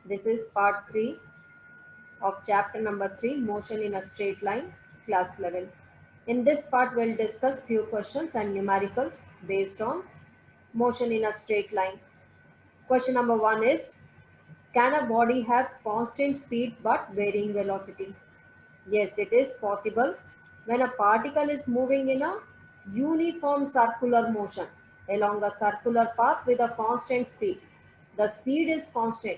This is part 3 of chapter number 3, Motion in a Straight Line, class level. In this part, we'll discuss few questions and numericals based on motion in a straight line. Question number 1 is, can a body have constant speed but varying velocity? Yes, it is possible. When a particle is moving in a uniform circular motion along a circular path with a constant speed, the speed is constant,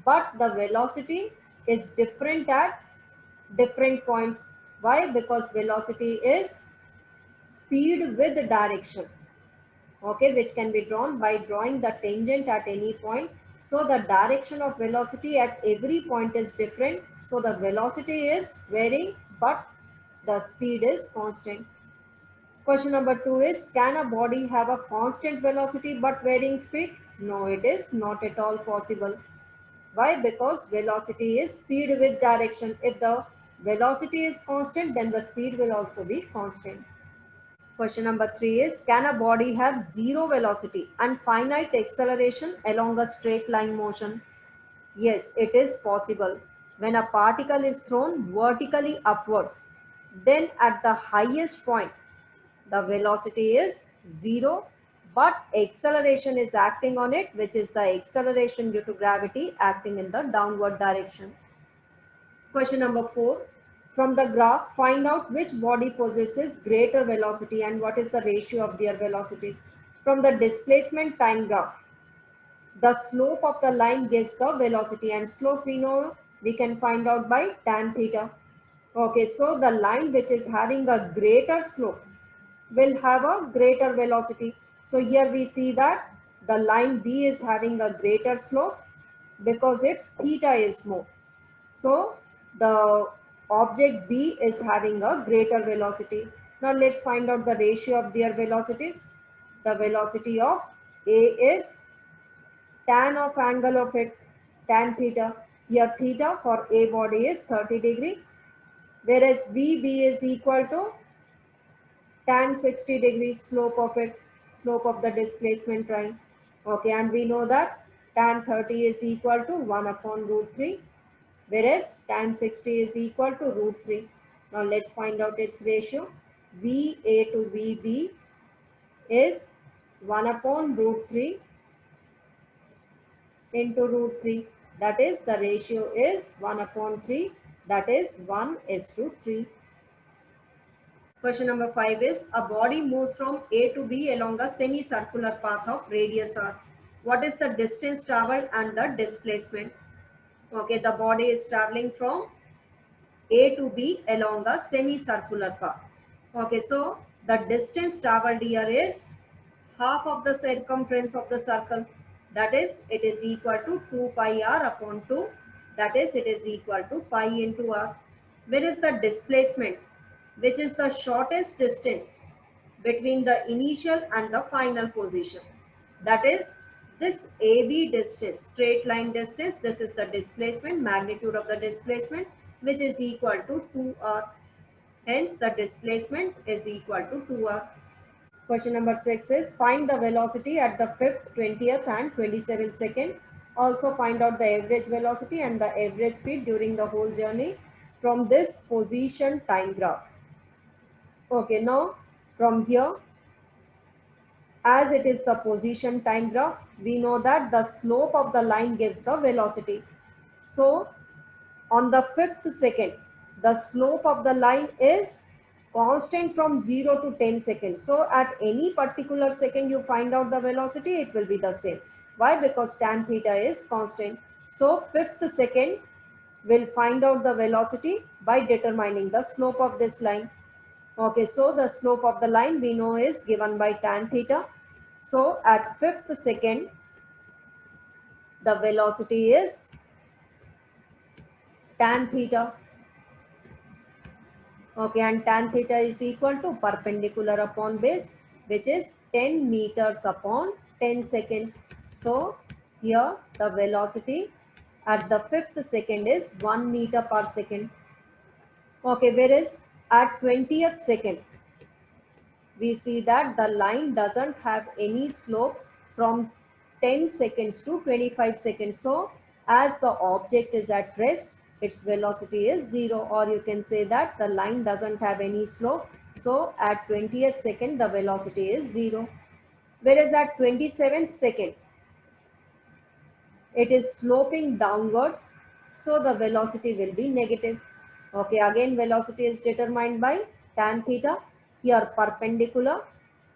but the velocity is different at different points. Why? Because velocity is speed with direction, okay, which can be drawn by drawing the tangent at any point. So the direction of velocity at every point is different. So the velocity is varying, but the speed is constant. Question number 2 is, can a body have a constant velocity but varying speed? No, it is not at all possible. Why? Because velocity is speed with direction. If the velocity is constant, then the speed will also be constant. Question number 3 is, can a body have zero velocity and finite acceleration along a straight line motion? Yes, it is possible. When a particle is thrown vertically upwards, then at the highest point, the velocity is zero, but acceleration is acting on it, which is the acceleration due to gravity acting in the downward direction. Question number 4. From the graph, find out which body possesses greater velocity and what is the ratio of their velocities. From the displacement time graph, the slope of the line gives the velocity, and slope we know we can find out by tan theta. Okay, so the line which is having a greater slope will have a greater velocity. So here we see that the line B is having a greater slope because its theta is more. So the object B is having a greater velocity. Now let's find out the ratio of their velocities. The velocity of A is tan of angle of it, tan theta. Here theta for A body is 30 degree, whereas B is equal to tan 60 degree slope of it, slope of the displacement line. Okay, and we know that tan 30 is equal to 1 upon root 3, whereas tan 60 is equal to root 3. Now let's find out its ratio. VA to VB is 1 upon root 3 into root 3. That is, the ratio is 1 upon 3. That is 1 is to 3. Question number 5 is, a body moves from A to B along a semicircular path of radius r. What is the distance traveled and the displacement? Okay, the body is traveling from A to B along a semicircular path. Okay, so the distance traveled here is half of the circumference of the circle. That is, it is equal to 2 pi r upon 2. That is, it is equal to pi into r. Where is the displacement, which is the shortest distance between the initial and the final position? That is, this AB distance, straight line distance, this is the displacement, magnitude of the displacement, which is equal to 2r. Hence, the displacement is equal to 2r. Question number 6 is, find the velocity at the 5th, 20th and 27th second. Also find out the average velocity and the average speed during the whole journey from this position time graph. Okay, now from here, as it is the position time graph, we know that the slope of the line gives the velocity. So on the 5th second, the slope of the line is constant from 0 to 10 seconds. So at any particular second you find out the velocity, it will be the same. Why? Because tan theta is constant. So 5th second will find out the velocity by determining the slope of this line. Okay, so the slope of the line we know is given by tan theta. So at 5th second, the velocity is tan theta. Okay, and tan theta is equal to perpendicular upon base, which is 10 meters upon 10 seconds. So here the velocity at the 5th second is 1 meter per second. Okay, whereas at 20th second, we see that the line doesn't have any slope from 10 seconds to 25 seconds. So As the object is at rest, its velocity is 0, or you can say that the line doesn't have any slope. So at 20th second, the velocity is 0. Whereas at 27th second, it is sloping downwards, so the velocity will be negative. Okay, again velocity is determined by tan theta. Here perpendicular,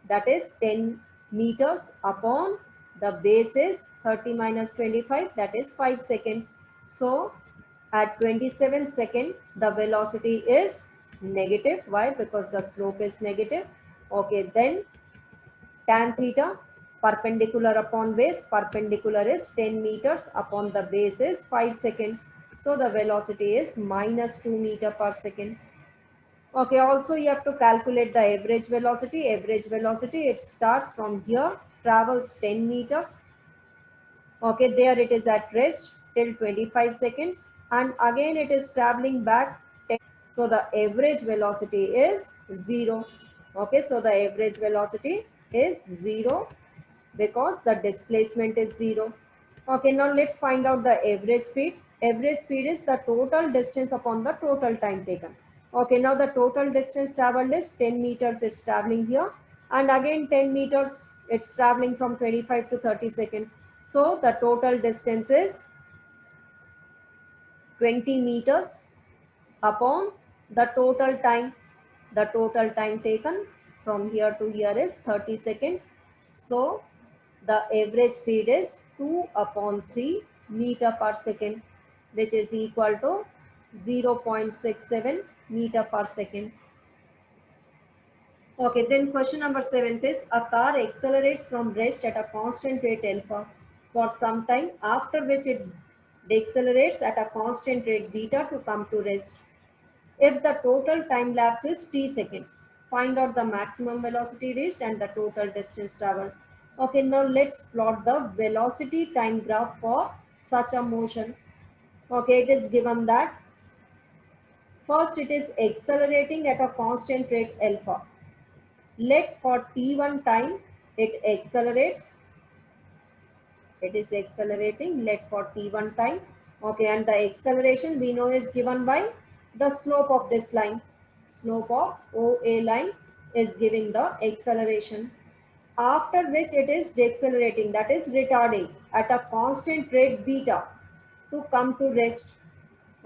that is 10 meters upon the base is 30 minus 25, that is 5 seconds. So at 27 second, the velocity is negative. Why? Because the slope is negative. Okay, then tan theta, perpendicular upon base, perpendicular is 10 meters upon the base is 5 seconds. So the velocity is minus 2 meter per second. Okay, also you have to calculate the average velocity. Average velocity, it starts from here, travels 10 meters. Okay, there it is at rest till 25 seconds, and again it is traveling back 10. So the average velocity is 0. Okay, so the average velocity is 0 because the displacement is 0. Okay, now let's find out the average speed. Average speed is the total distance upon the total time taken. Okay, now the total distance traveled is 10 meters, it's traveling here, and again 10 meters, it's traveling from 25 to 30 seconds. So the total distance is 20 meters upon the total time. The total time taken from here to here is 30 seconds. So the average speed is 2 upon 3 meter per second, which is equal to 0.67 meter per second. Okay, then question number 7 is, a car accelerates from rest at a constant rate alpha for some time, after which it decelerates at a constant rate beta to come to rest. If the total time lapse is t seconds, find out the maximum velocity reached and the total distance traveled. Okay, now let's plot the velocity time graph for such a motion. Okay, it is given that first it is accelerating at a constant rate alpha. Let for t1 time it accelerates. It is accelerating. Let for t1 time. Okay, and the acceleration we know is given by the slope of this line. Slope of OA line is giving the acceleration. After which it is decelerating, that is retarding at a constant rate beta to come to rest.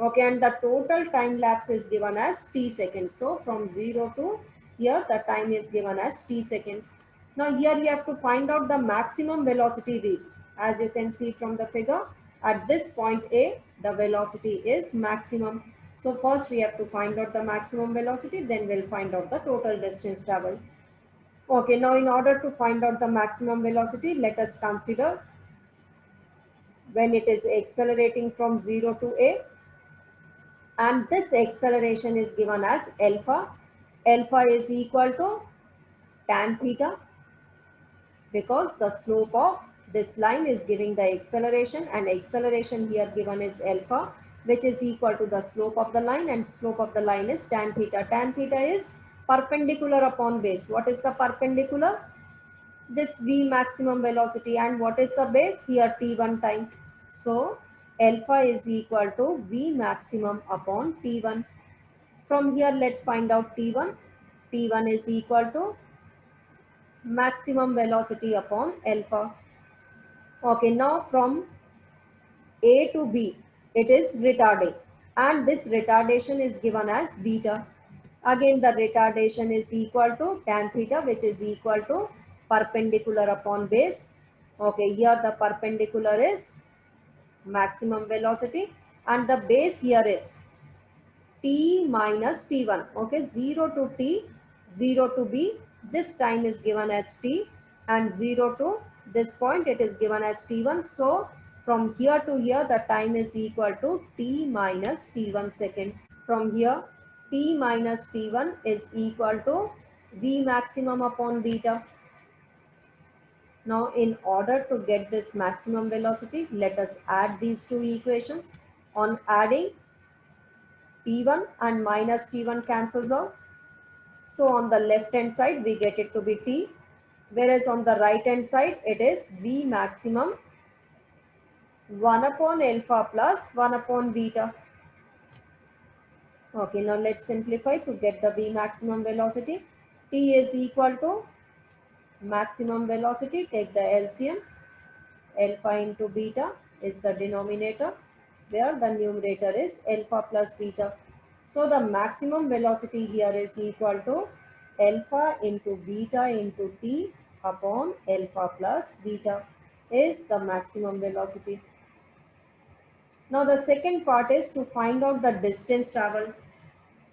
Okay, and the total time lapse is given as t seconds. So from 0 to here the time is given as t seconds. Now here you have to find out the maximum velocity reached. As you can see from the figure, at this point A, the velocity is maximum. So first we have to find out the maximum velocity, then we'll find out the total distance traveled. Okay, now in order to find out the maximum velocity, let us consider when it is accelerating from 0 to A, and this acceleration is given as alpha. Alpha is equal to tan theta because the slope of this line is giving the acceleration, and acceleration here given is alpha, which is equal to the slope of the line, and slope of the line is tan theta. Tan theta is perpendicular upon base. What is the perpendicular? This v maximum velocity, and what is the base? Here t1 time. So alpha is equal to v maximum upon t1. From here, let's find out T1. T1 is equal to maximum velocity upon alpha. Okay, now from A to B, it is retarding, and this retardation is given as beta. Again, the retardation is equal to tan theta, which is equal to perpendicular upon base. Okay, here the perpendicular is maximum velocity, and the base here is t minus t1. Okay, 0 to t, 0 to b, this time is given as t, and 0 to this point it is given as t1. So from here to here the time is equal to t minus t1 seconds. From here t minus t1 is equal to v maximum upon beta. Now in order to get this maximum velocity, let us add these two equations. On adding, t1 and minus t1 cancels out. So on the left hand side, we get it to be t, whereas on the right hand side, it is v maximum 1 upon alpha plus 1 upon beta. Okay, now let's simplify to get the V maximum velocity. T is equal to maximum velocity, take the LCM, alpha into beta is the denominator, where the numerator is alpha plus beta. So the maximum velocity here is equal to alpha into beta into T upon alpha plus beta is the maximum velocity. Now the second part is to find out the distance traveled.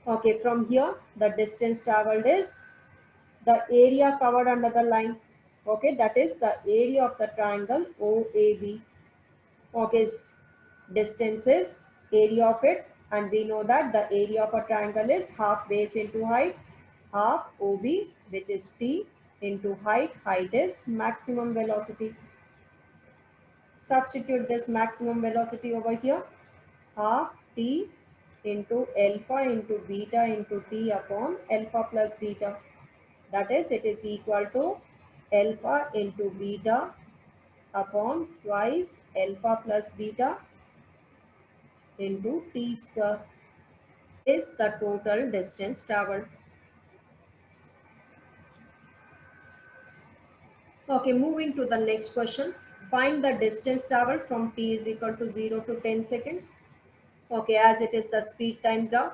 Okay, from here the distance traveled is the area covered under the line. Okay, that is the area of the triangle OAB. Okay, distance is area of it, and we know that the area of a triangle is half base into height, half OB, which is T into height. Height is maximum velocity. Substitute this maximum velocity over here, half T into alpha into beta into T upon alpha plus beta. That is, it is equal to alpha into beta upon twice alpha plus beta into T square is the total distance traveled. Okay, moving to the next question. Find the distance traveled from T is equal to 0 to 10 seconds. Okay, as it is the speed time graph,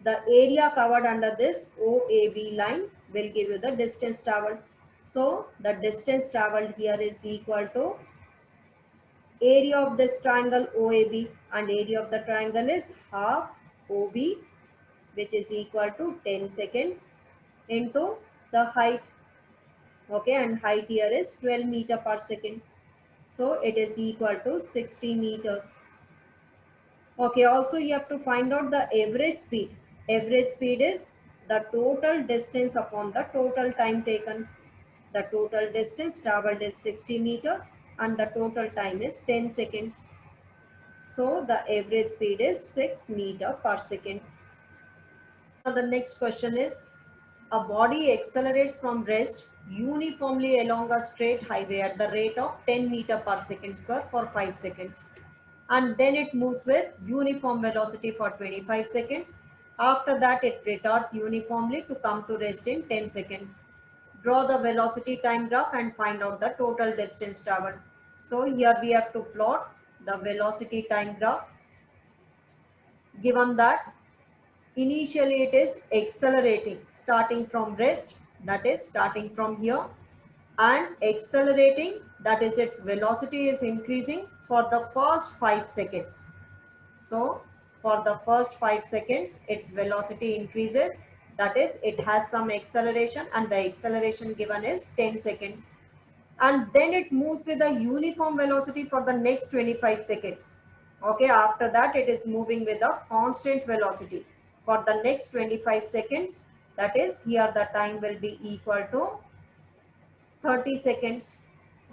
the area covered under this OAB line will give you the distance traveled. So the distance traveled here is equal to area of this triangle OAB, and area of the triangle is half OB, which is equal to 10 seconds into the height. Okay, and height here is 12 meter per second. So it is equal to 60 meters. Okay, also you have to find out the average speed. Average speed is the total distance upon the total time taken. The total distance traveled is 60 meters and the total time is 10 seconds. So the average speed is 6 meter per second. Now the next question is, a body accelerates from rest uniformly along a straight highway at the rate of 10 meter per second square for 5 seconds. And then it moves with uniform velocity for 25 seconds. After that, it retards uniformly to come to rest in 10 seconds. Draw the velocity time graph and find out the total distance traveled. So here we have to plot the velocity time graph. Given that initially it is accelerating starting from rest, that is starting from here, and accelerating, that is its velocity is increasing for the first 5 seconds. So for the first 5 seconds its velocity increases, that is it has some acceleration, and the acceleration given is 10 seconds. And then it moves with a uniform velocity for the next 25 seconds. Okay, after that it is moving with a constant velocity for the next 25 seconds. That is, here the time will be equal to 30 seconds.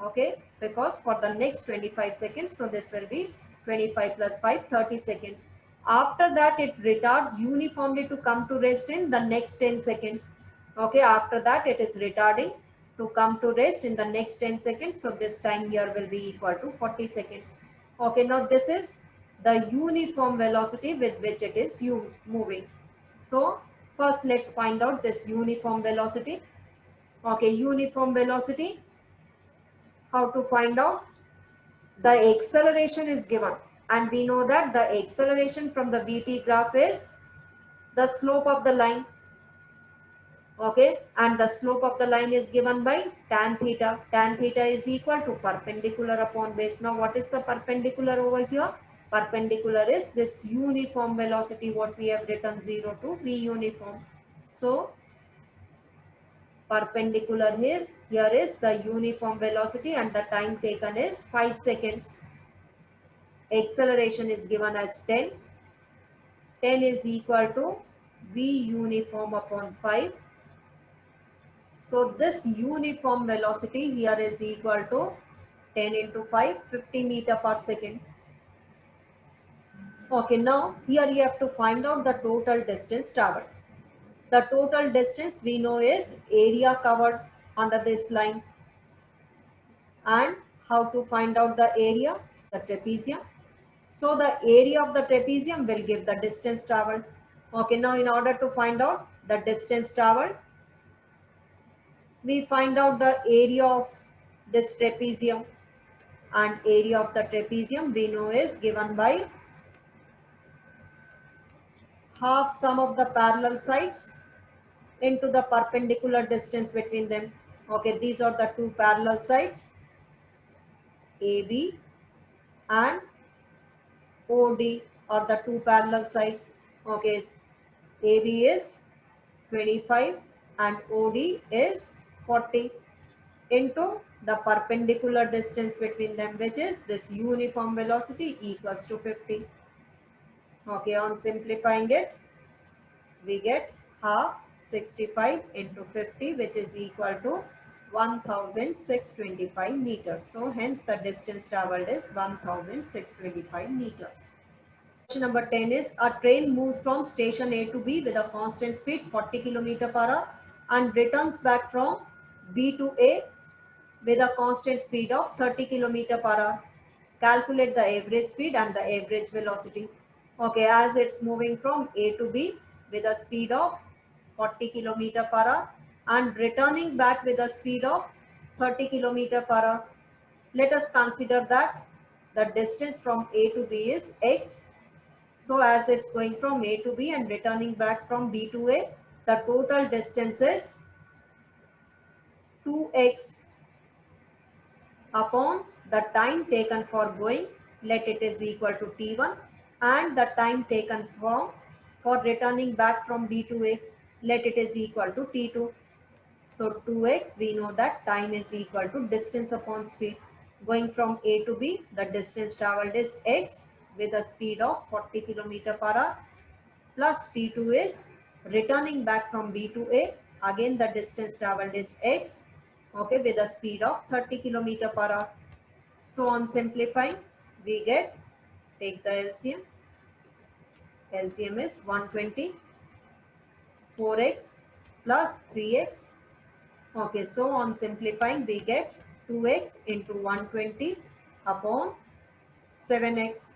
Okay, because for the next 25 seconds, so this will be 25 plus 5, 30 seconds. After that it retards uniformly to come to rest in the next 10 seconds. Okay, after that it is retarding to come to rest in the next 10 seconds. So this time here will be equal to 40 seconds. Okay, now this is the uniform velocity with which it is moving. So first let's find out this uniform velocity. Okay, uniform velocity, how to find out? The acceleration is given, and we know that the acceleration from the VT graph is the slope of the line. Okay, and the slope of the line is given by tan theta. Tan theta is equal to perpendicular upon base. Now what is the perpendicular over here? Perpendicular is this uniform velocity, what we have written, 0 to V uniform. So perpendicular here is the uniform velocity, and the time taken is 5 seconds. Acceleration is given as 10. 10 is equal to V uniform upon 5. So this uniform velocity here is equal to 10 into 5, 50 meter per second. Okay, now here you have to find out the total distance traveled. The total distance we know is area covered under this line. And how to find out the area? the trapezium. So the area of the trapezium will give the distance traveled. Okay, now in order to find out the distance traveled, we find out the area of this trapezium, and area of the trapezium we know is given by half sum of the parallel sides into the perpendicular distance between them. Okay, these are the two parallel sides AB and OD are the two parallel sides. Okay, AB is 25 and OD is 40 into the perpendicular distance between them, which is this uniform velocity equals to 50. Okay, on simplifying it, we get half 65 into 50, which is equal to 1625 meters. So hence the distance traveled is 1625 meters. Question number 10 is a train moves from station A to B with a constant speed 40 km per hour and returns back from B to A with a constant speed of 30 km per hour. Calculate the average speed and the average velocity. Okay, as it's moving from A to B with a speed of 40 km per hour and returning back with a speed of 30 km per hour. Let us consider that the distance from A to B is x. So as it's going from A to B and returning back from B to A, the total distance is 2x upon the time taken for going, let it is equal to t1, and the time taken for returning back from B to A, let it is equal to t2. So 2x, we know that time is equal to distance upon speed. Going from A to B, the distance traveled is x with a speed of 40 km per hour, plus t2 is returning back from B to A. Again the distance traveled is x, okay, with a speed of 30 km per hour. So on simplifying, we get, take the LCM. LCM is 120, 4x plus 3x. Okay, so on simplifying, we get 2x into 120 upon 7x,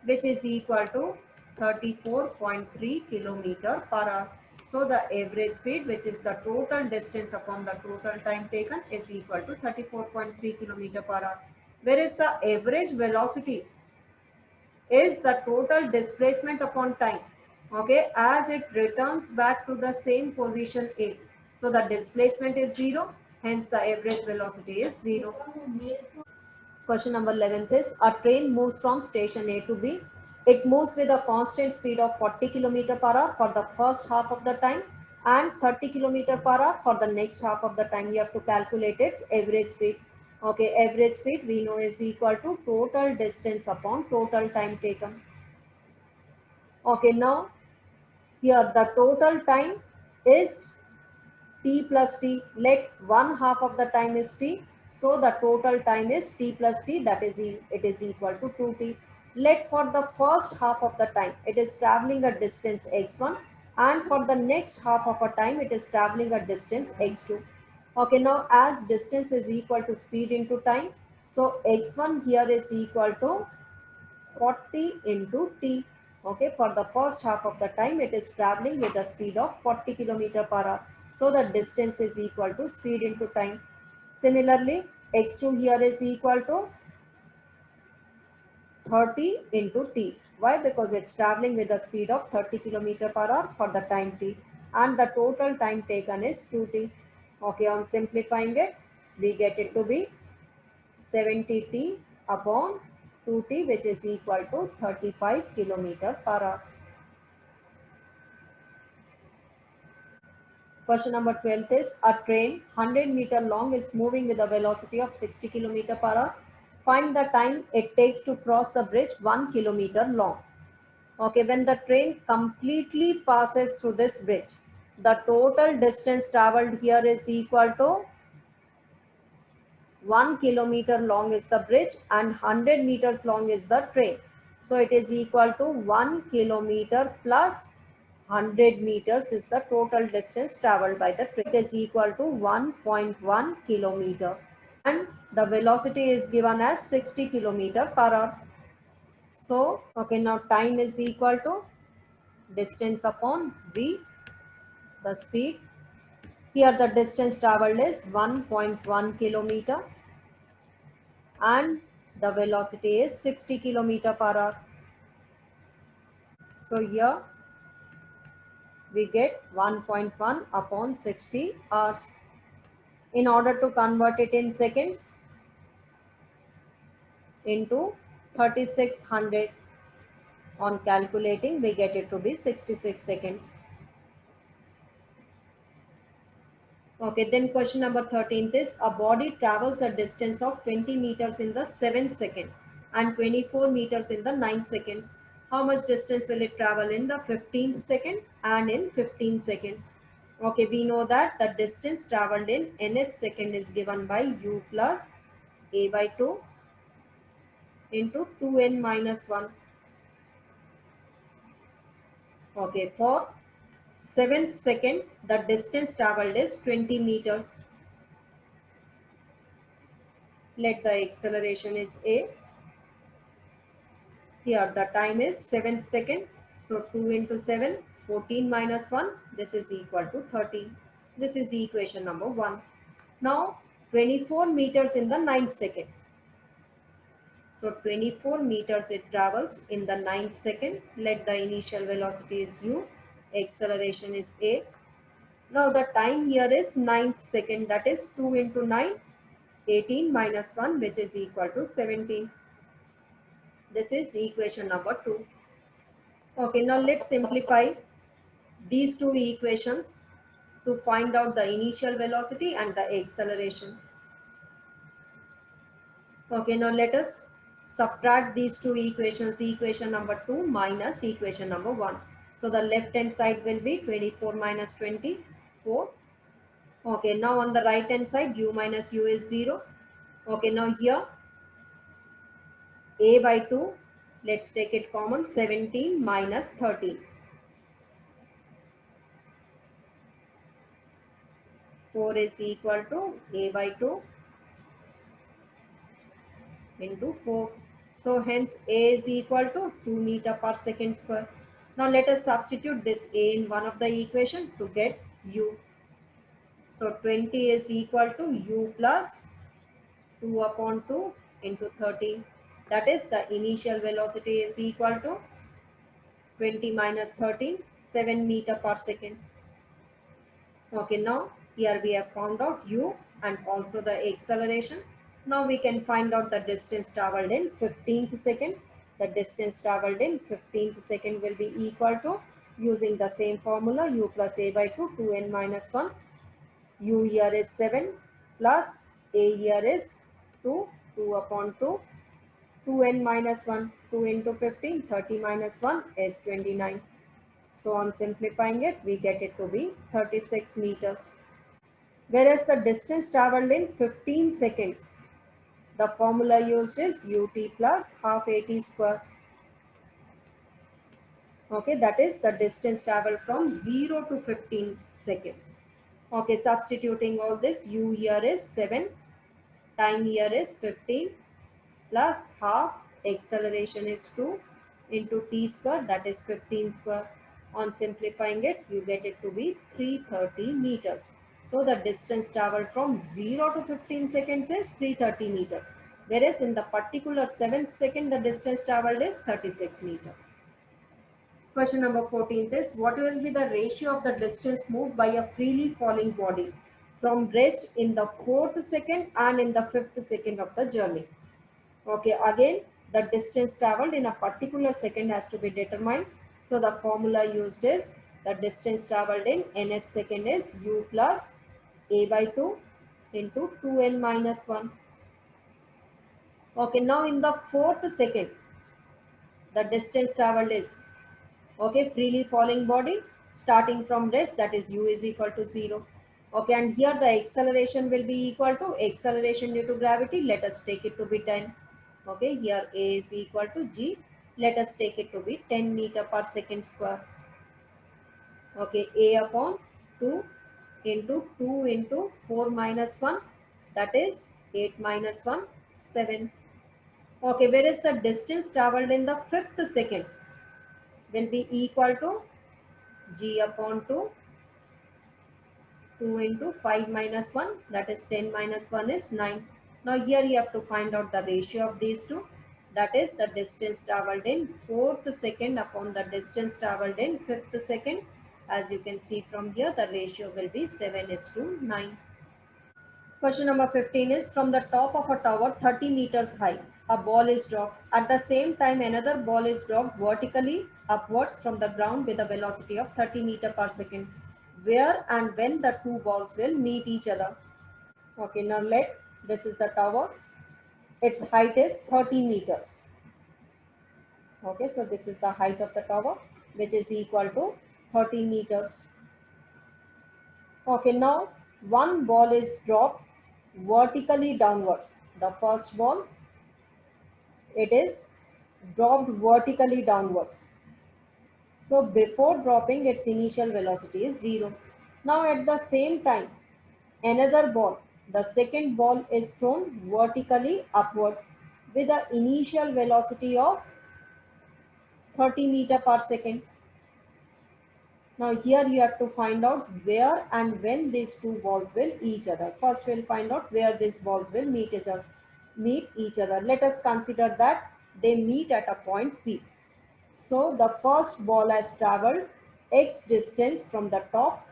which is equal to 34.3 kilometer per hour. So the average speed, which is the total distance upon the total time taken, is equal to 34.3 kilometer per hour. Whereas the average velocity is the total displacement upon time, okay, as it returns back to the same position A. So the displacement is 0, hence the average velocity is 0. Question number 11 is a train moves from station A to B. It moves with a constant speed of 40 km per hour for the first half of the time and 30 km per hour for the next half of the time. You have to calculate its average speed. Okay, average speed we know is equal to total distance upon total time taken. Okay, now here the total time is t plus t. Let one half of the time is t. So the total time is t plus t, that is it is equal to 2t. Let for the first half of the time it is traveling a distance x1 and for the next half of a time it is traveling a distance x2. Okay, now as distance is equal to speed into time, so x1 here is equal to 40 into t. Okay, for the first half of the time it is traveling with a speed of 40 km per hour. So the distance is equal to speed into time. Similarly, x2 here is equal to 30 into t. Why? Because it's traveling with a speed of 30 km per hour for the time t, and the total time taken is 2t. Okay, on simplifying it, we get it to be 70t upon 2t, which is equal to 35 km per hour. Question number 12 is a train 100-meter long is moving with a velocity of 60 km per hour. Find the time it takes to cross the bridge 1 kilometer long. Okay, when the train completely passes through this bridge, the total distance traveled here is equal to 1 kilometer long is the bridge and 100 meters long is the train. So it is equal to 1 kilometer plus 100 meters is the total distance traveled by the train. It is equal to 1.1 kilometer. and the velocity is given as 60 kilometer per hour. So, okay, now time is equal to distance upon v, the speed. Here the distance traveled is 1.1 kilometer and the velocity is 60 kilometer per hour. So here we get 1.1 upon 60 hours. In order to convert it in seconds into 3600, on calculating we get it to be 66 seconds. Okay, then question number 13 is a body travels a distance of 20 meters in the 7th second and 24 meters in the 9th seconds. How much distance will it travel in the 15th second and in 15 seconds? Okay, we know that the distance traveled in nth second is given by u plus a by 2 into 2n minus 1. Okay, for 7th second, the distance traveled is 20 meters. Let the acceleration is a. Here the time is 7th second. So 2 into 7, 14 minus 1, this is equal to 13. This is equation number 1. Now 24 meters in the 9th second. So 24 meters it travels in the 9th second. Let the initial velocity is u, acceleration is a. Now the time here is 9th second, that is 2 into 9, 18 minus 1, which is equal to 17. This is equation number 2. Okay, now let's simplify these two equations to find out the initial velocity and the acceleration. Okay, now let us subtract these two equations, equation number 2 minus equation number 1. So the left hand side will be 24 minus 24. Okay, now on the right hand side u minus u is 0. Okay, now here a by 2, let's take it common, 17 minus 13. 4 is equal to a by 2 into 4. So hence A is equal to 2 meter per second square. Now let us substitute this A in one of the equation to get U. So 20 is equal to U plus 2 upon 2 into 13. That is the initial velocity is equal to 20 minus 13, 7 meter per second. Okay, now here we have found out u and also the acceleration. Now we can find out the distance traveled in 15th second. The distance traveled in 15th second will be equal to, using the same formula, u plus a by 2, 2n minus 1. U here is 7 plus a here is 2, 2 upon 2. 2n minus 1, 2 into 15, 30 minus 1 is 29. So on simplifying it, we get it to be 36 meters. Whereas the distance traveled in 15 seconds, the formula used is ut plus half at square. Okay, that is the distance traveled from 0 to 15 seconds. Okay, substituting all this, u here is 7, time here is 15 plus half, acceleration is 2 into t square, that is 15 square. On simplifying it, you get it to be 330 meters. So the distance traveled from 0 to 15 seconds is 330 meters. Whereas in the particular 7th second, the distance traveled is 36 meters. Question number 14 is, what will be the ratio of the distance moved by a freely falling body from rest in the 4th second and in the 5th second of the journey? Okay, again, the distance traveled in a particular second has to be determined. So the formula used is, the distance traveled in nth second is u plus a by 2 into 2n minus 1. Okay, now in the 4th second, the distance traveled is, okay, freely falling body starting from rest, that is u is equal to 0. Okay, and here the acceleration will be equal to acceleration due to gravity. Let us take it to be 10. Okay, here a is equal to g. Let us take it to be 10 meter per second square. Okay, a upon 2 into 2 into 4 minus 1, that is 8 minus 1, 7. Okay, whereas the distance traveled in the fifth second will be equal to g upon 2, 2 into 5 minus 1, that is 10 minus 1 is 9. Now here you have to find out the ratio of these two, that is the distance traveled in fourth second upon the distance traveled in fifth second. As you can see from here, the ratio will be 7 is to 9. Question number 15 is, from the top of a tower 30 meters high, a ball is dropped. At the same time, another ball is dropped vertically upwards from the ground with a velocity of 30 meters per second. Where and when the two balls will meet each other? Okay, now this is the tower. Its height is 30 meters. Okay, so this is the height of the tower, which is equal to 30 meters. Okay, now one ball is dropped vertically downwards. The first ball, it is dropped vertically downwards. So before dropping, its initial velocity is 0. Now at the same time, another ball, the second ball is thrown vertically upwards with the initial velocity of 30 meter per second. Now here you have to find out where and when these two balls will each other. First we'll find out where these balls will meet each other. Let us consider that they meet at a point P. So the first ball has traveled x distance from the top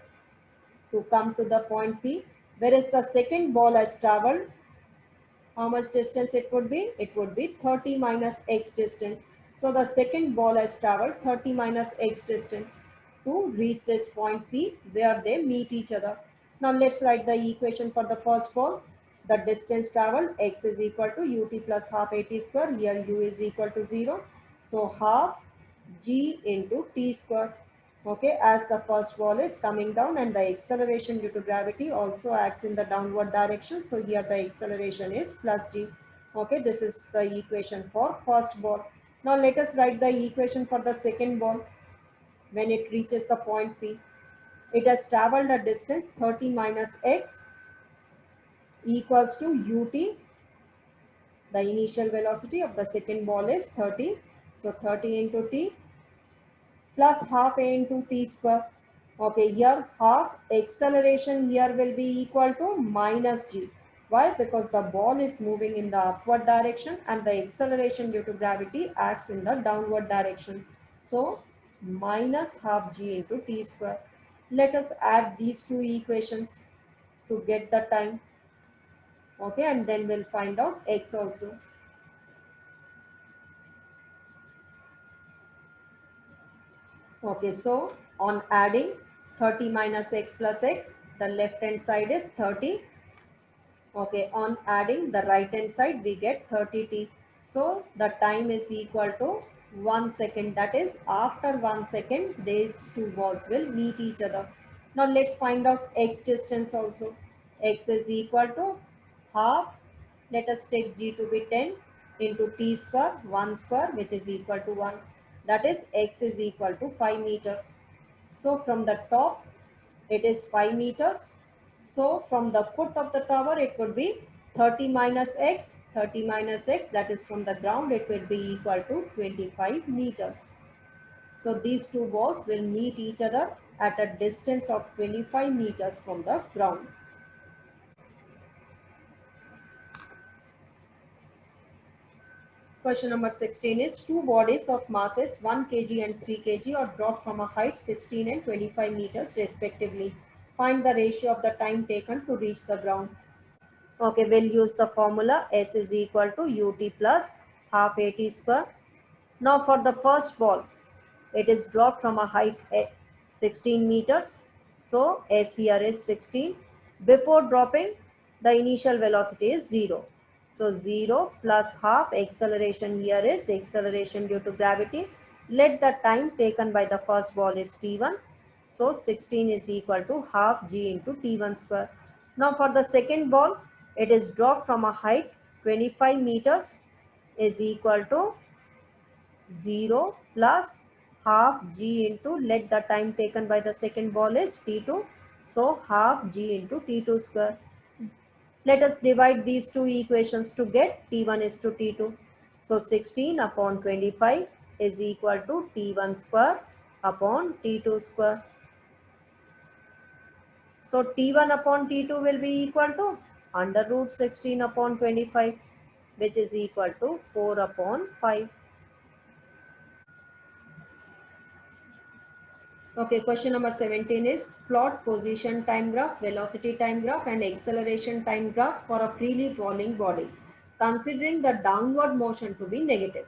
to come to the point P, whereas the second ball has traveled, how much distance it would be? It would be 30 minus x distance. So the second ball has traveled 30 minus x distance to reach this point P where they meet each other. Now let's write the equation for the first ball. The distance traveled, x is equal to ut plus half at square. Here u is equal to 0. So half g into t square. Okay, as the first ball is coming down and the acceleration due to gravity also acts in the downward direction. So here the acceleration is plus g. Okay, this is the equation for first ball. Now let us write the equation for the second ball when it reaches the point P. It has traveled a distance 30 minus x equals to ut. The initial velocity of the second ball is 30. So 30 into t plus half a into t square. Okay, here half acceleration here will be equal to minus g. Why? Because the ball is moving in the upward direction and the acceleration due to gravity acts in the downward direction. So minus half g into t square. Let us add these two equations to get the time. Okay, and then we'll find out x also. Okay, so on adding 30 minus x plus x, the left hand side is 30. Okay, on adding the right hand side, we get 30t. So the time is equal to 1 second. That is, after 1 second, these two balls will meet each other. Now let's find out x distance also. X is equal to half. Let us take g to be 10 into t square, 1 square, which is equal to 1. That is, x is equal to 5 meters. So from the top, it is 5 meters. So from the foot of the tower, it would be 30 minus x, 30 minus x, that is from the ground, it will be equal to 25 meters. So these two balls will meet each other at a distance of 25 meters from the ground. Question number 16 is, two bodies of masses 1 kg and 3 kg are dropped from a height 16 and 25 meters respectively. Find the ratio of the time taken to reach the ground. Okay, we'll use the formula S is equal to ut plus half at square. Now for the first ball, it is dropped from a height 16 meters. So S here is 16. Before dropping, the initial velocity is 0. So 0 plus half acceleration here is acceleration due to gravity. Let the time taken by the first ball is t1. So 16 is equal to half g into t1 square. Now for the second ball, it is dropped from a height 25 meters is equal to 0 plus half g into, let the time taken by the second ball is t2. So half g into t2 square. Let us divide these two equations to get T1 is to T2. So 16 upon 25 is equal to T1 square upon T2 square. So T1 upon T2 will be equal to under root 16 upon 25, which is equal to 4 upon 5. Okay, question number 17 is plot position time graph, velocity time graph and acceleration time graphs for a freely falling body, considering the downward motion to be negative.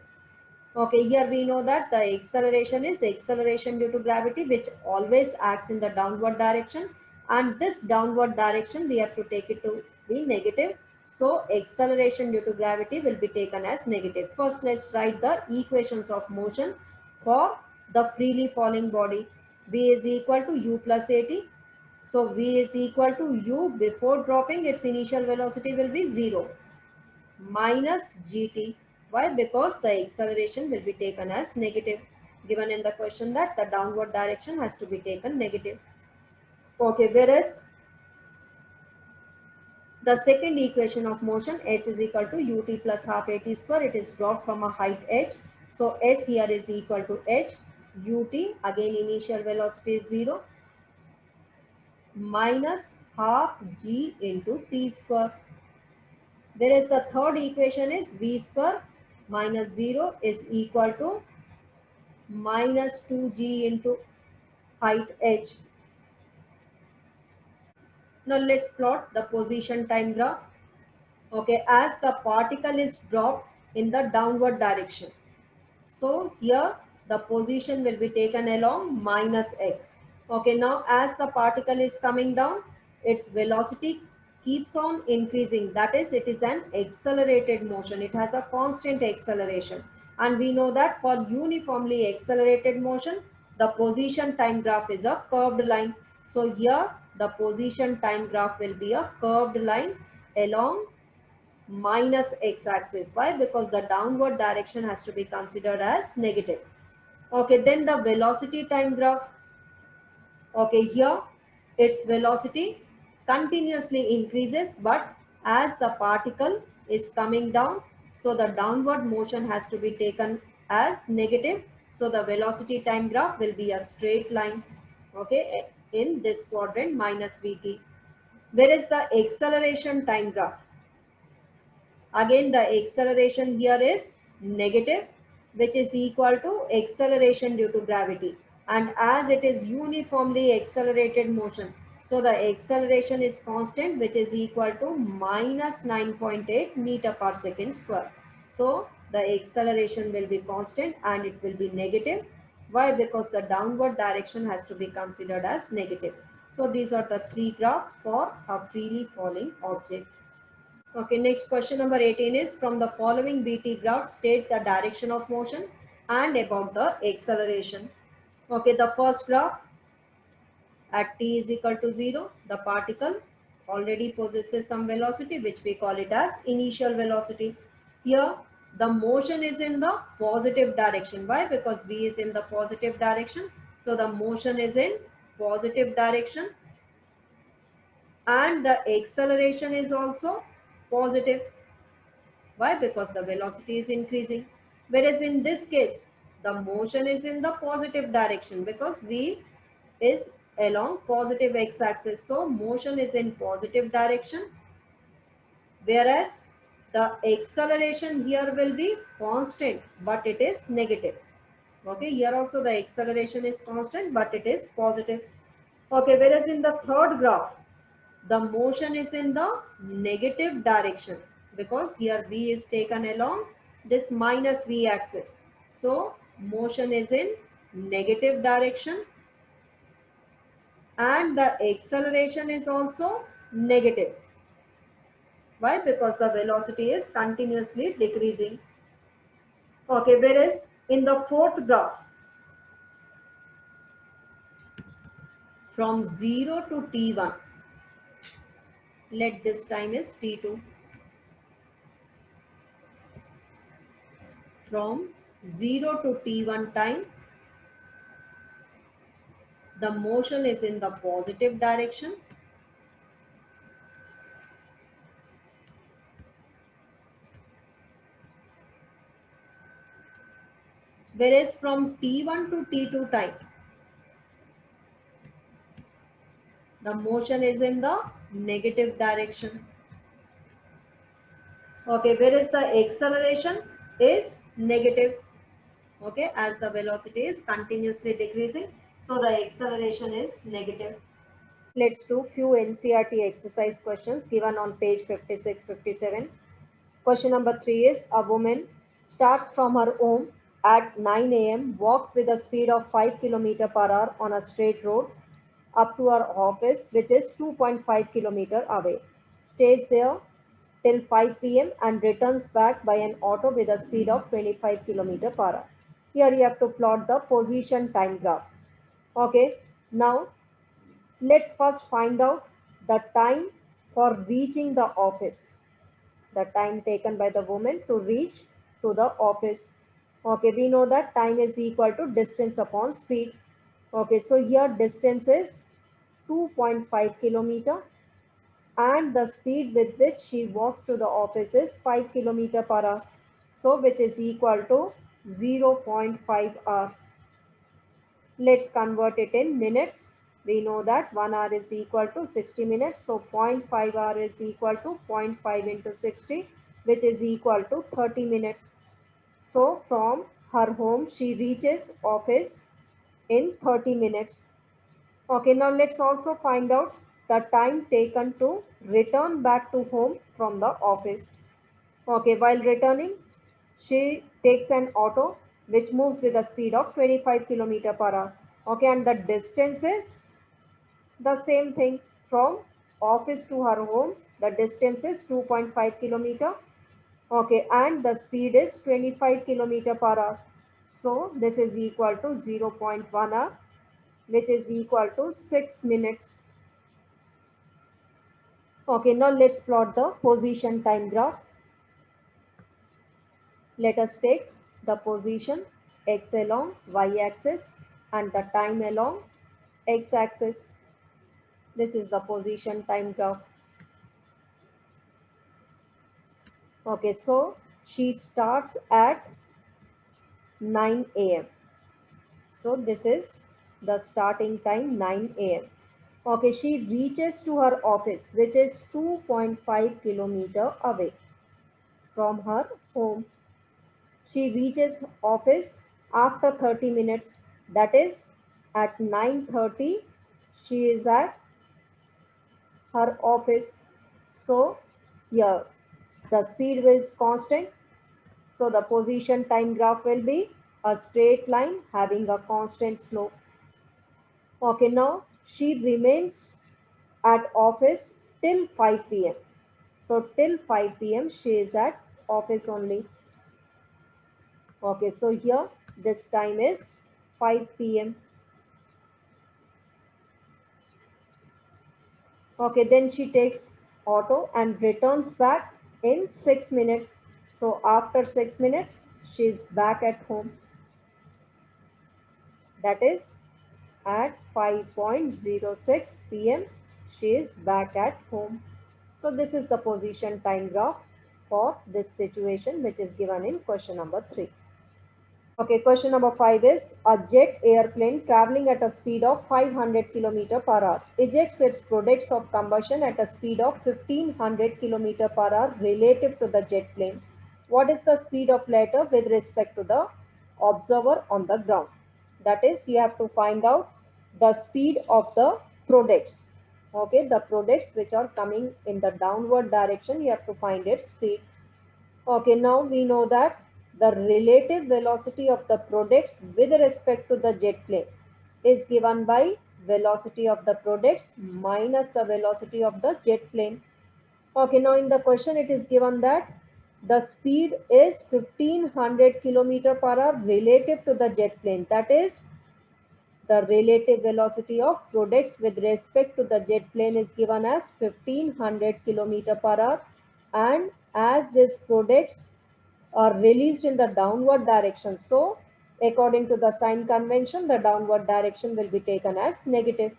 Okay, here we know that the acceleration is acceleration due to gravity, which always acts in the downward direction, and this downward direction we have to take it to be negative. So acceleration due to gravity will be taken as negative. First, let's write the equations of motion for the freely falling body. V is equal to u plus at. So V is equal to u before dropping, its initial velocity will be 0 minus gt. Why? Because the acceleration will be taken as negative. Given in the question that the downward direction has to be taken negative. Okay, whereas the second equation of motion, s is equal to ut plus half at square, it is dropped from a height h. So s here is equal to h, ut, again initial velocity is 0, minus half g into t square. Whereas the third equation is v square minus 0 is equal to minus 2g into height h. Now let's plot the position time graph. Okay, as the particle is dropped in the downward direction. So here the position will be taken along minus x. Okay, now as the particle is coming down, its velocity keeps on increasing. That is, it is an accelerated motion. It has a constant acceleration. And we know that for uniformly accelerated motion, the position time graph is a curved line. So here the position time graph will be a curved line along minus x-axis. Why? Because the downward direction has to be considered as negative. Okay, then the velocity time graph. Okay, here its velocity continuously increases, but as the particle is coming down, so the downward motion has to be taken as negative. So the velocity time graph will be a straight line, okay, in this quadrant minus vt. Whereas the acceleration time graph, again the acceleration here is negative, which is equal to acceleration due to gravity, and as it is uniformly accelerated motion, so the acceleration is constant, which is equal to minus 9.8 meter per second square. So the acceleration will be constant and it will be negative. Why? Because the downward direction has to be considered as negative. So these are the three graphs for a freely falling object. Okay, next question number 18 is from the following BT graphs state the direction of motion and about the acceleration. Okay, the first graph at t is equal to 0, the particle already possesses some velocity which we call it as initial velocity. Here the motion is in the positive direction. Why? Because v is in the positive direction. So the motion is in positive direction and the acceleration is also positive. Why? Because the velocity is increasing. Whereas in this case, the motion is in the positive direction because v is along positive x-axis. So motion is in positive direction. Whereas the acceleration here will be constant, but it is negative. Okay, here also the acceleration is constant, but it is positive. Okay, whereas in the third graph, the motion is in the negative direction because here v is taken along this minus v axis. So motion is in negative direction and the acceleration is also negative. Why? Because the velocity is continuously decreasing. Okay, whereas in the fourth graph, from 0 to t1, let this time is t2. From 0 to t1 time, the motion is in the positive direction whereas from T1 to T2 time, the motion is in the negative direction. Okay, whereas the acceleration is negative. Okay, as the velocity is continuously decreasing, so the acceleration is negative. Let's do few NCERT exercise questions given on page 56, 57. Question number 3 is a woman starts from her home at 9 a.m., walks with a speed of 5 km per hour on a straight road up to her office, which is 2.5 km away, stays there till 5 p.m. and returns back by an auto with a speed of 25 km per hour. Here you have to plot the position time graph. Okay, now let's first find out the time for reaching the office, the time taken by the woman to reach to the office. Okay, we know that time is equal to distance upon speed. Okay, so here distance is 2.5 kilometer and the speed with which she walks to the office is 5 kilometer per hour. So which is equal to 0.5 hour. Let's convert it in minutes. We know that 1 hour is equal to 60 minutes. So 0.5 hour is equal to 0.5 into 60, which is equal to 30 minutes. So from her home, she reaches office in 30 minutes. Okay, now let's also find out the time taken to return back to home from the office. Okay, while returning, she takes an auto which moves with a speed of 25 km per hour. Okay, and the distance is the same thing from office to her home. The distance is 2.5 km. Okay, and the speed is 25 km per hour. So this is equal to 0.1 hour, which is equal to 6 minutes. Okay, now let's plot the position time graph. Let us take the position x along y-axis and the time along x-axis. This is the position time graph. Okay, so she starts at 9 a.m. So this is the starting time 9 a.m. Okay, she reaches to her office, which is 2.5 kilometer away from her home. She reaches office after 30 minutes, that is at 9:30 she is at her office. So here the speed is constant. So the position time graph will be a straight line having a constant slope. Okay, now she remains at office till 5 p.m. So till 5 p.m. she is at office only. Okay, so here this time is 5 p.m. Okay, then she takes auto and returns back in 6 minutes. So after 6 minutes, she is back at home. That is at 5:06 p.m. she is back at home. So this is the position time graph for this situation which is given in question number 3. Okay, question number 5 is a jet airplane traveling at a speed of 500 km per hour ejects its products of combustion at a speed of 1500 km per hour relative to the jet plane. What is the speed of latter with respect to the observer on the ground? That is, you have to find out the speed of the products. Okay, the products which are coming in the downward direction, you have to find its speed. Okay, now we know that the relative velocity of the products with respect to the jet plane is given by velocity of the products minus the velocity of the jet plane. Okay, now in the question it is given that the speed is 1500 km per hour relative to the jet plane. That is, the relative velocity of products with respect to the jet plane is given as 1500 km per hour, and as these products are released in the downward direction, so according to the sign convention the downward direction will be taken as negative.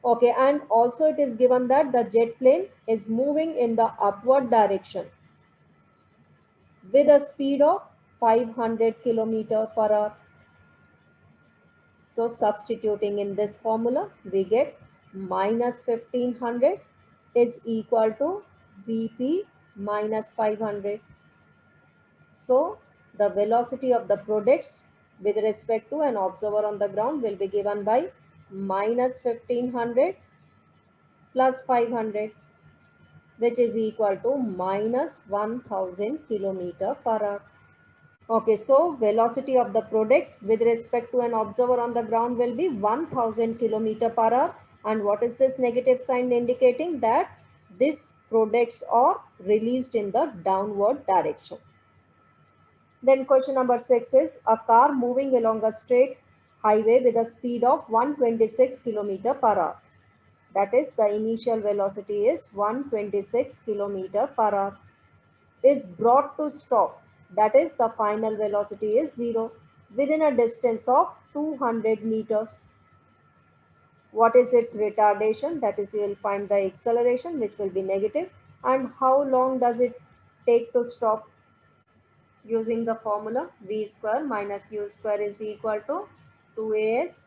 Okay, and also it is given that the jet plane is moving in the upward direction with a speed of 500 km per hour. So substituting in this formula, we get minus 1500 is equal to Vp minus 500. So the velocity of the products with respect to an observer on the ground will be given by minus 1500 plus 500, which is equal to minus 1000 kilometer per hour. Okay, so velocity of the products with respect to an observer on the ground will be 1000 kilometer per hour. And what is this negative sign indicating? That these products are released in the downward direction. Then question number 6 is a car moving along a straight highway with a speed of 126 kilometer per hour. That is, the initial velocity is 126 kilometer per hour, is brought to stop. That is, the final velocity is 0 within a distance of 200 meters. What is its retardation? That is, you will find the acceleration, which will be negative. And how long does it take to stop? Using the formula v square minus u square is equal to 2as,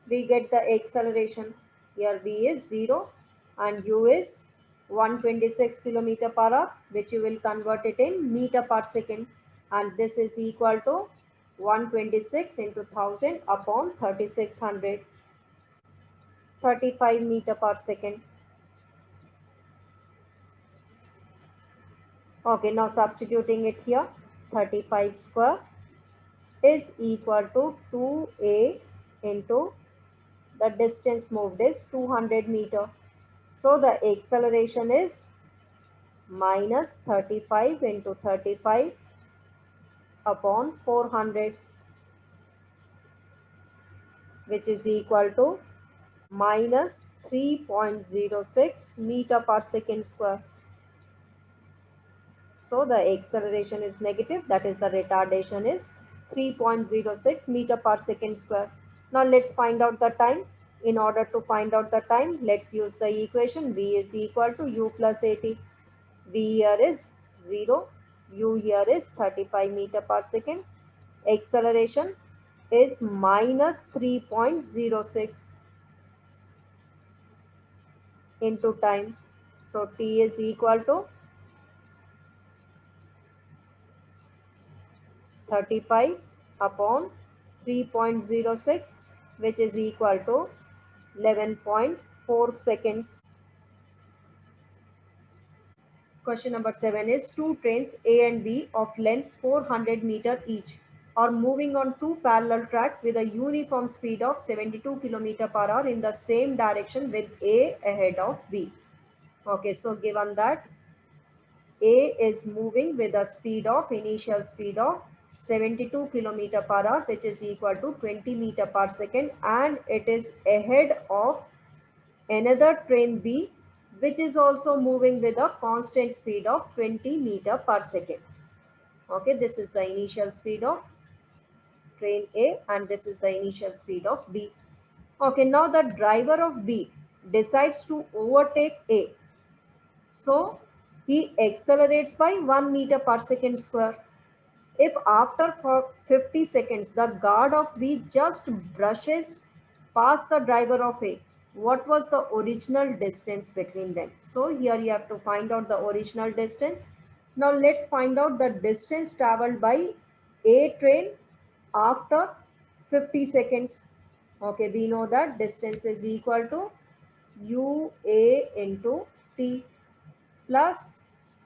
we get the acceleration. Here v is 0 and u is 126 kilometer per hour, which you will convert it in meter per second, and this is equal to 126 into 1000 upon 3600, 35 meter per second. Okay, now substituting it here, 35 square is equal to 2a into the distance moved is 200 meter. So the acceleration is minus 35 into 35 upon 400, which is equal to minus 3.06 meter per second square. So the acceleration is negative, that is the retardation is 3.06 meter per second square. Now let's find out the time. In order to find out the time, let's use the equation v is equal to u plus at. V here is 0, u here is 35 meter per second. Acceleration is minus 3.06 into time. So t is equal to 35 upon 3.06, which is equal to 11.4 seconds. Question number 7 is two trains A and B of length 400 meter each are moving on two parallel tracks with a uniform speed of 72 km per hour in the same direction with A ahead of B. Okay, so given that A is moving with a speed of initial speed of 72 km per hour, which is equal to 20 meter per second, and it is ahead of another train B, which is also moving with a constant speed of 20 meter per second. Okay, this is the initial speed of train A and this is the initial speed of B. Okay, now the driver of B decides to overtake A. So he accelerates by 1 meter per second square. If after 50 seconds the guard of B just brushes past the driver of A, what was the original distance between them? So here you have to find out the original distance. Now let's find out the distance traveled by A train after 50 seconds. Okay, we know that distance is equal to UA into T plus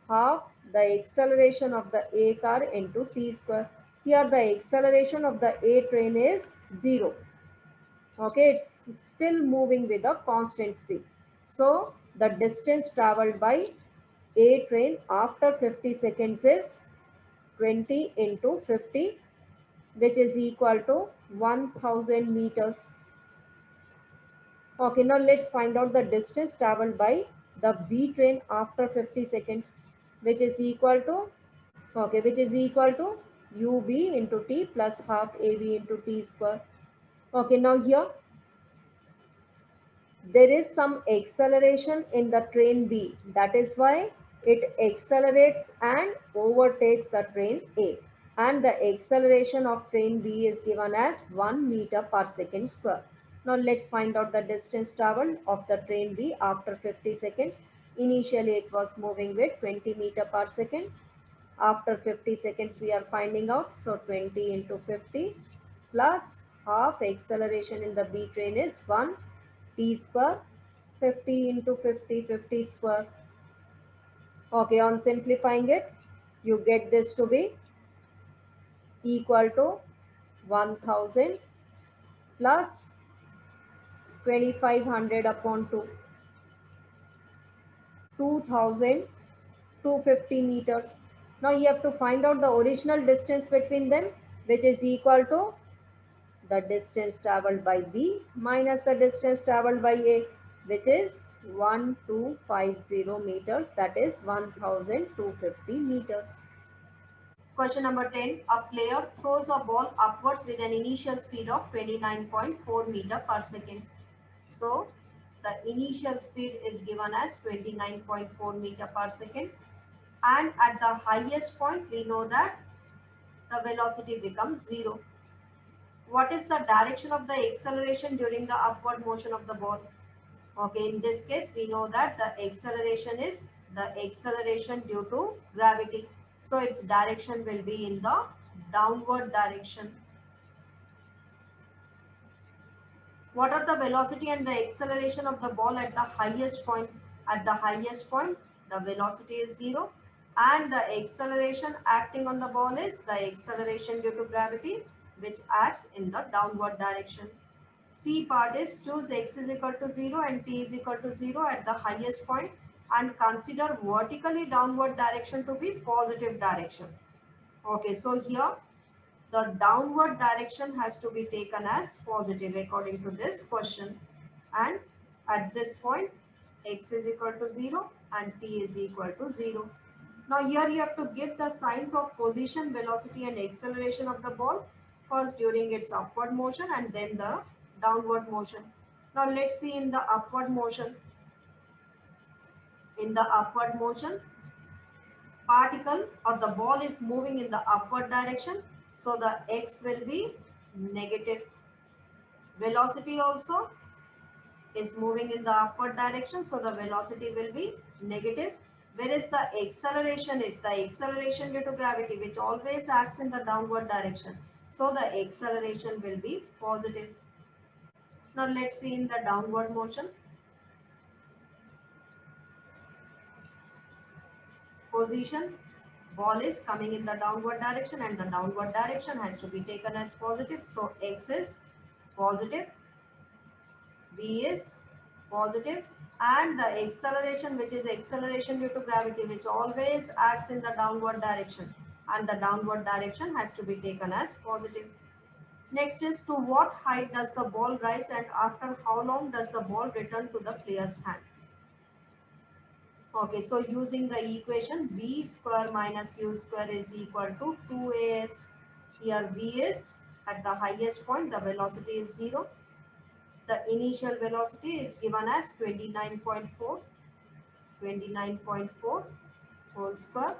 half the acceleration of the A car into T square. Here the acceleration of the A train is 0. Okay, it's still moving with a constant speed. So the distance traveled by A train after 50 seconds is 20 into 50, which is equal to 1000 meters. Okay, now let's find out the distance traveled by the B train after 50 seconds, which is equal to, okay, which is equal to UB into T plus half AB into T square. Okay, now here there is some acceleration in the train B. That is why it accelerates and overtakes the train A. and the acceleration of train B is given as 1 meter per second square. Now let's find out the distance traveled of the train B after 50 seconds. Initially it was moving with 20 meter per second. After 50 seconds we are finding out, so 20 into 50 plus half acceleration in the B train is 1 t square, 50 into 50, 50 square. Okay, on simplifying it, you get this to be equal to 1000 plus 2500 upon 2, 2250 meters. Now you have to find out the original distance between them, which is equal to the distance traveled by B minus the distance traveled by A, which is 1250 meters, that is 1250 meters. Question number 10. A player throws a ball upwards with an initial speed of 29.4 meter per second. So the initial speed is given as 29.4 meter per second, and at the highest point we know that the velocity becomes 0. What is the direction of the acceleration during the upward motion of the ball? Okay, in this case we know that the acceleration is the acceleration due to gravity. So its direction will be in the downward direction. What are the velocity and the acceleration of the ball at the highest point? At the highest point, the velocity is 0 and the acceleration acting on the ball is the acceleration due to gravity, which acts in the downward direction. C part is choose x is equal to 0 and t is equal to 0 at the highest point and consider vertically downward direction to be positive direction. Okay, so here the downward direction has to be taken as positive according to this question, and at this point x is equal to 0 and t is equal to 0. Now here you have to give the signs of position, velocity and acceleration of the ball, first during its upward motion and then the downward motion. Now let's see in the upward motion. In the upward motion, particle or the ball is moving in the upward direction, so the x will be negative. Velocity also is moving in the upward direction, so the velocity will be negative. Whereas the acceleration is the acceleration due to gravity, which always acts in the downward direction, so the acceleration will be positive. Now let's see in the downward motion. Position, ball is coming in the downward direction and the downward direction has to be taken as positive, so x is positive, v is positive, and the acceleration, which is acceleration due to gravity, which always acts in the downward direction, and the downward direction has to be taken as positive. Next is, to what height does the ball rise and after how long does the ball return to the player's hand? Okay, so using the equation v square minus u square is equal to 2as. Here v is at the highest point, the velocity is 0. The initial velocity is given as 29.4 whole square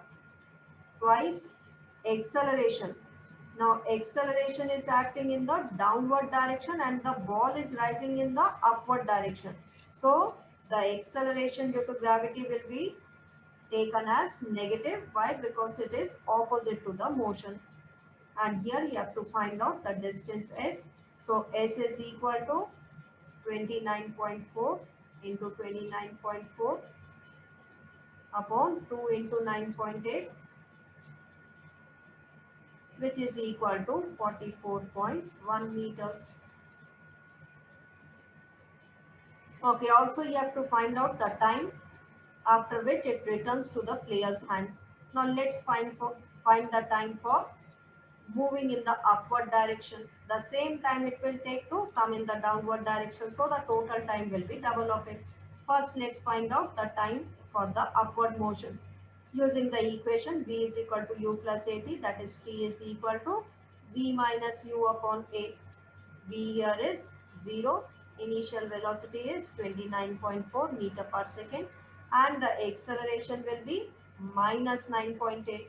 twice acceleration. Now acceleration is acting in the downward direction and the ball is rising in the upward direction. So the acceleration due to gravity will be taken as negative. Why? Because it is opposite to the motion. And here you have to find out the distance s. So s is equal to 29.4 into 29.4 upon 2 into 9.8, which is equal to 44.1 meters. Okay, also you have to find out the time after which it returns to the player's hands. Now let's find the time for moving in the upward direction. The same time it will take to come in the downward direction, so the total time will be double of it. First let's find out the time for the upward motion. Using the equation v is equal to u plus at, that is t is equal to v minus u upon a. V here is 0, initial velocity is 29.4 meter per second and the acceleration will be minus 9.8.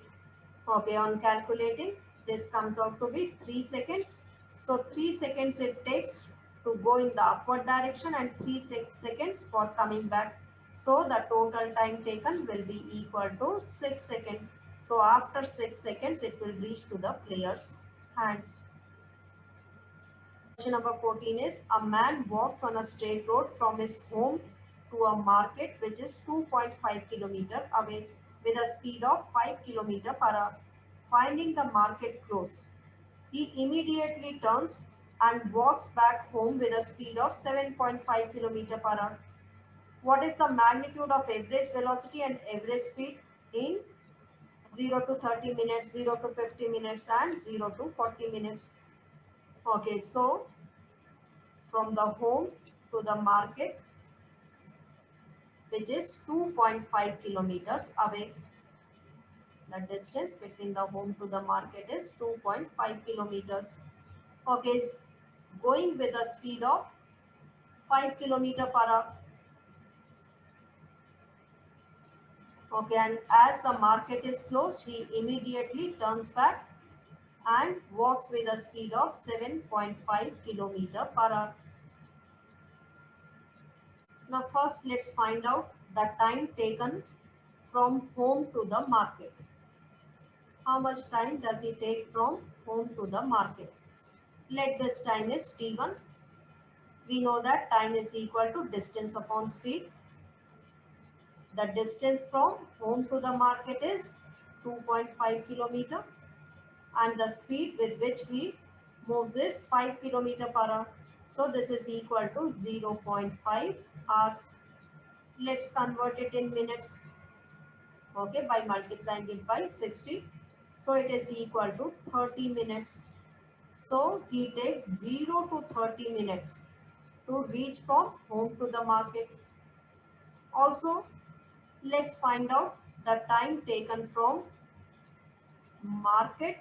Okay, on calculating, this comes out to be 3 seconds. So 3 seconds it takes to go in the upward direction and 3 seconds for coming back. So the total time taken will be equal to 6 seconds. So after 6 seconds it will reach to the player's hands. Question number 14 is a man walks on a straight road from his home to a market which is 2.5 kilometer away with a speed of 5 kilometer per hour. Finding the market close, he immediately turns and walks back home with a speed of 7.5 kilometer per hour. What is the magnitude of average velocity and average speed in 0 to 30 minutes, 0 to 50 minutes and 0 to 40 minutes? Okay, so from the home to the market, which is 2.5 kilometers away. The distance between the home to the market is 2.5 kilometers. Okay, going with a speed of 5 kilometer per hour. Okay, and as the market is closed, he immediately turns back and walks with a speed of 7.5 kilometer per hour. Now first let's find out the time taken from home to the market. How much time does it take from home to the market? Let this time is t1. We know that time is equal to distance upon speed. The distance from home to the market is 2.5 kilometer and the speed with which he moves is 5 kilometer per hour. So this is equal to 0.5 hours. Let's convert it in minutes. Okay, by multiplying it by 60. So it is equal to 30 minutes. So he takes 0 to 30 minutes to reach from home to the market. Also, let's find out the time taken from market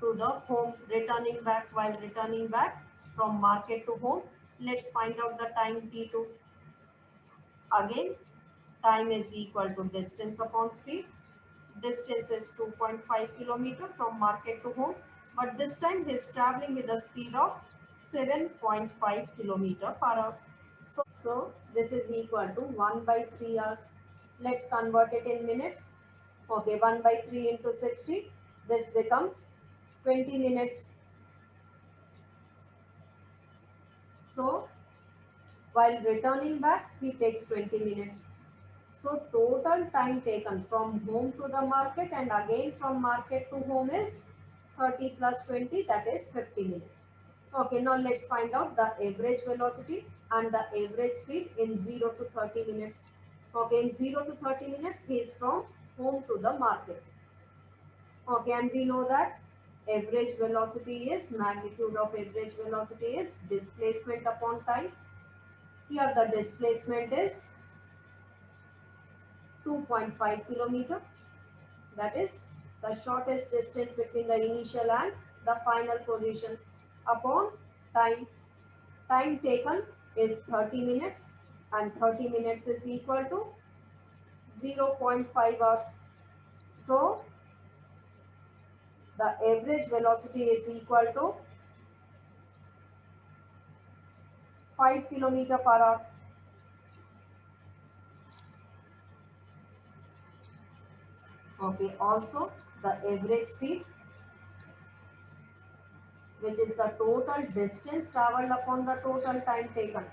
to the home returning back. While returning back from market to home, let's find out the time t2. Again, time is equal to distance upon speed. Distance is 2.5 kilometer from market to home, but this time he is traveling with a speed of 7.5 kilometer per hour. So this is equal to 1 by 3 hours. Let's convert it in minutes. Okay, 1 by 3 into 60. This becomes 20 minutes. So while returning back, he takes 20 minutes. So total time taken from home to the market and again from market to home is 30 plus 20, that is 50 minutes. Okay, now let's find out the average velocity and the average speed in 0 to 30 minutes. Okay, in 0 to 30 minutes, he is from home to the market. Okay, and we know that average velocity is, magnitude of average velocity is displacement upon time. Here the displacement is 2.5 kilometer. That is the shortest distance between the initial and the final position upon time. Time taken is 30 minutes and 30 minutes is equal to 0.5 hours. So the average velocity is equal to 5 kilometer per hour. Okay, also the average speed, which is the total distance traveled upon the total time taken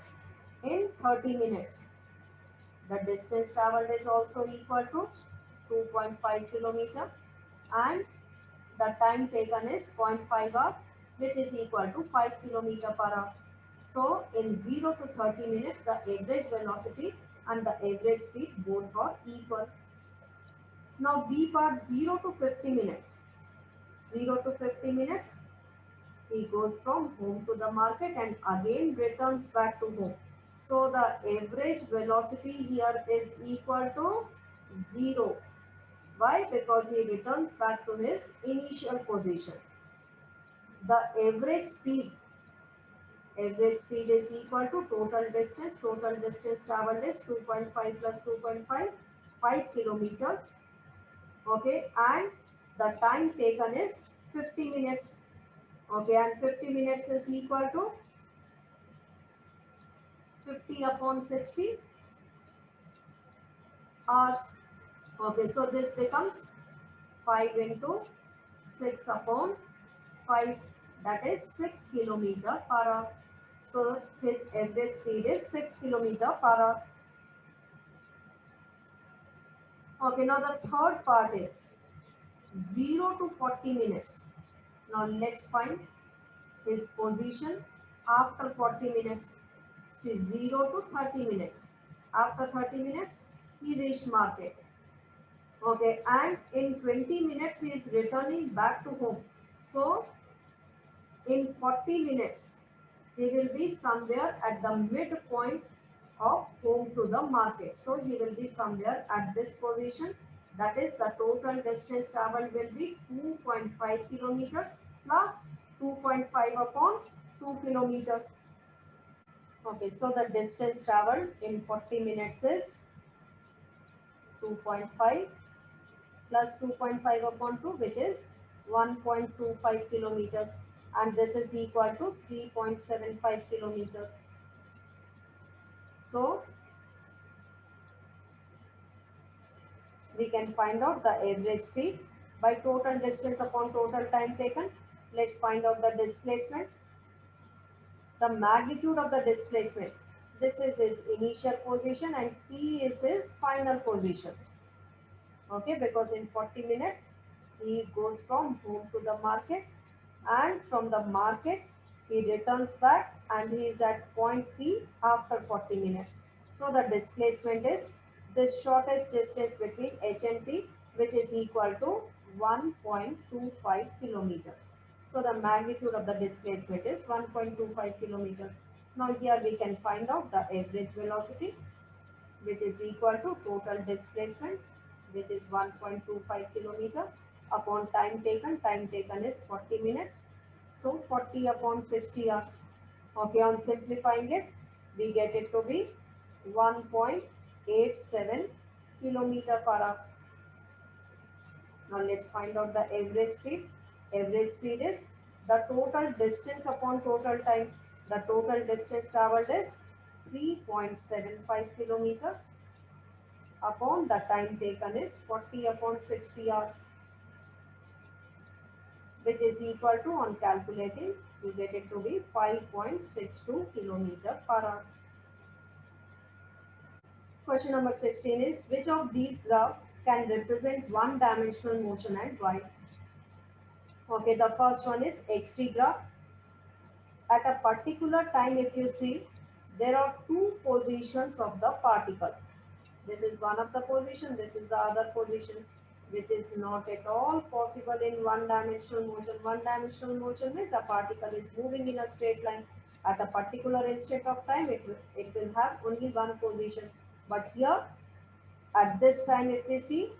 in 30 minutes. The distance traveled is also equal to 2.5 kilometer and the time taken is 0.5 hour, which is equal to 5 kilometer per hour. So in 0 to 30 minutes, the average velocity and the average speed both are equal. Now B part 0 to 50 minutes. 0 to 50 minutes, he goes from home to the market and again returns back to home. So the average velocity here is equal to 0. Why? Because he returns back to his initial position. The average speed is equal to total distance. Total distance traveled is 2.5 plus 2.5, 5 kilometers. Okay, and the time taken is 50 minutes. Okay, and 50 minutes is equal to 50 upon 60 hours. Okay, so this becomes 5 into 6 upon 5, that is 6 kilometer per hour. So his average speed is 6 kilometer per hour. Okay, now the third part is 0 to 40 minutes. Now let's find his position after 40 minutes. See, 0 to 30 minutes. After 30 minutes, he reached market. Okay, and in 20 minutes, he is returning back to home. So, in 40 minutes, he will be somewhere at the midpoint of home to the market. So, he will be somewhere at this position. That is, the total distance traveled will be 2.5 kilometers plus 2.5 upon 2 kilometers. Okay, so the distance traveled in 40 minutes is 2.5 plus 2.5 upon 2, which is 1.25 kilometers, and this is equal to 3.75 kilometers. So we can find out the average speed by total distance upon total time taken. Let's find out the displacement. The magnitude of the displacement. This is his initial position and T is his final position. Okay, because in 40 minutes he goes from home to the market, and from the market he returns back and he is at point P after 40 minutes. So the displacement is this shortest distance between H and P, which is equal to 1.25 kilometers. So the magnitude of the displacement is 1.25 kilometers. Now here we can find out the average velocity, which is equal to total displacement, which is 1.25 kilometer upon time taken. Time taken is 40 minutes. So 40 upon 60 hours. Okay, on simplifying it, we get it to be 1.87 kilometer per hour. Now let's find out the average speed. Average speed is the total distance upon total time. The total distance traveled is 3.75 kilometers upon the time taken is 40 upon 60 hours, which is equal to, on calculating, we get it to be 5.62 kilometer per hour. Question number 16 is, which of these graphs can represent one dimensional motion and why? Okay, the first one is xt graph. At a particular time, if you see, there are two positions of the particle. This is one of the position, this is the other position, which is not at all possible in one-dimensional motion. One-dimensional motion means a particle is moving in a straight line. At a particular instant of time, it will have only one position. But here, at this time, if we see,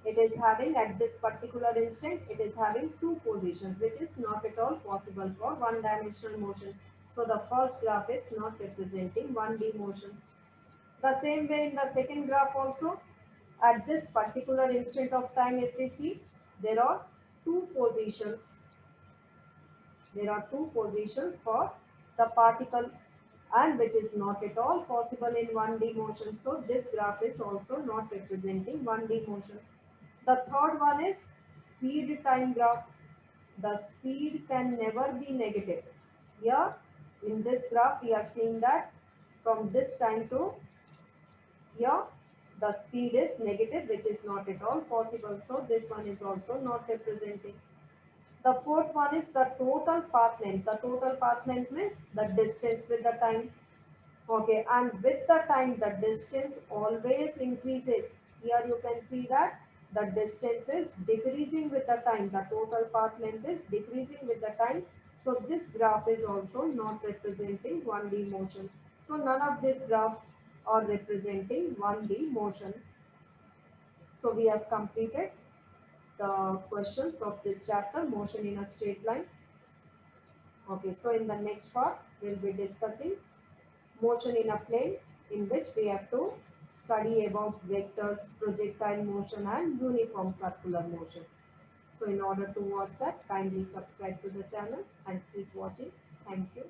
it is having, at this particular instant, it is having two positions, which is not at all possible for one-dimensional motion. So the first graph is not representing 1D motion. The same way in the second graph also, at this particular instant of time, if we see, there are two positions. There are two positions for the particle, and which is not at all possible in 1D motion. So this graph is also not representing 1D motion. The third one is speed time graph. The speed can never be negative. Here in this graph, we are seeing that from this time to here, the speed is negative, which is not at all possible. So this one is also not representing. The fourth one is the total path length. The total path length means the distance with the time. Okay, and with the time, the distance always increases. Here you can see that the distance is decreasing with the time. The total path length is decreasing with the time. So this graph is also not representing 1D motion. So none of these graphs are representing 1D motion. So we have completed the questions of this chapter, motion in a straight line. Okay, so in the next part, we'll be discussing motion in a plane, in which we have to study about vectors, projectile motion and uniform circular motion. So in order to watch that, kindly subscribe to the channel and keep watching. Thank you.